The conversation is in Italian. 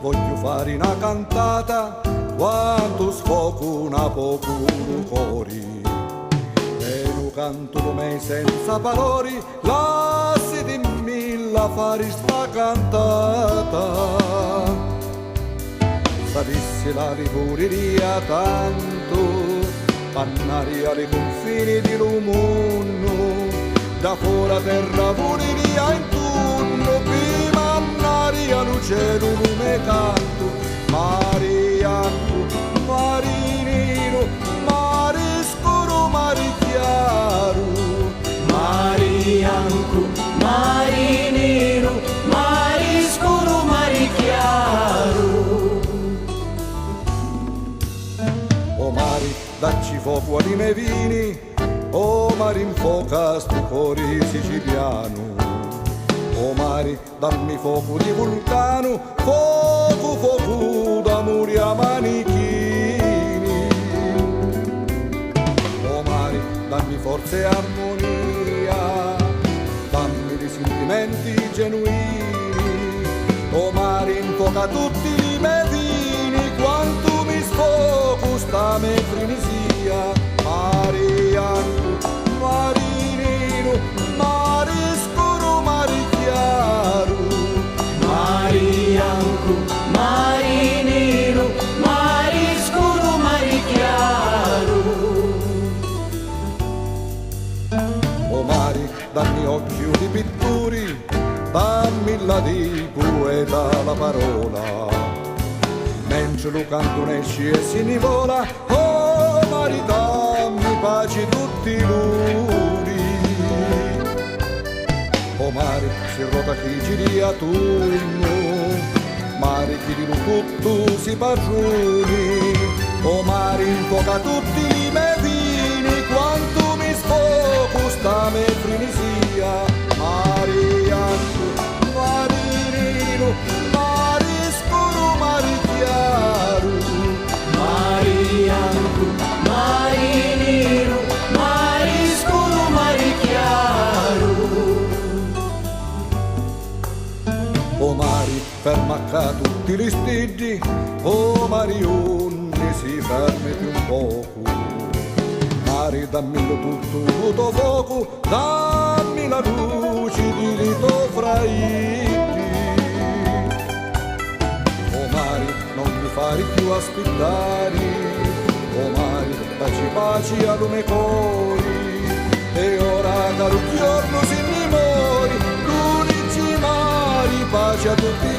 voglio fare una cantata quando sfoco una poco cori e lo canto come senza parole, lasciatemi la fare sta cantata. Sapessi la livoreria tanto, pannari alle confini di lo mondo, da fuori terra voleria intorno, prima ann'aria lo cielo lume canto, mare bianco, mare nero, mare scuro, mare chiaro, mare bianco, mare nero, mare scuro, mare chiaro. O mare, dacci fuoco ai miei vini, o mare infoca sto cuore siciliano. O mare, dammi fuoco di vulcano, fuoco, fuoco d'amore a manichini. O mare, dammi forza e armonia, dammi di sentimenti genuini. O mare, infoca tutti i miei vini, quanto mi sfoco sta me frenesia. Mare bianco, mare nero, mare scuro, mare chiaro, mare bianco, mare nero, mare scuro, mare chiaro. O mare, dammi occhio di pittori, dammi la di poeta la parola, mentre lo canto ne esce e si nivola. Oh mare, dammi pace tutti i luri. O mare, si rota chi giri attorno, mare chi di tutto si padroni. O mare, infoca tutti i miei vini, quanto mi sfoco sta me frenesia. Mare bianco, mare nero, mare scuro, mare chiaro, mare bianco, mare nero, mare scuro, mare chiaro. O mare, ferma qua tutti gli stidi, o marione si fermati un poco. Mare, dammelo tutto tuo fuoco, dammi la luce di lito fra i O mare, non mi fare più aspettare, o mare, pace pace a lume cori, e ora dal giorno si mi mori, l'unici mari, pace a tutti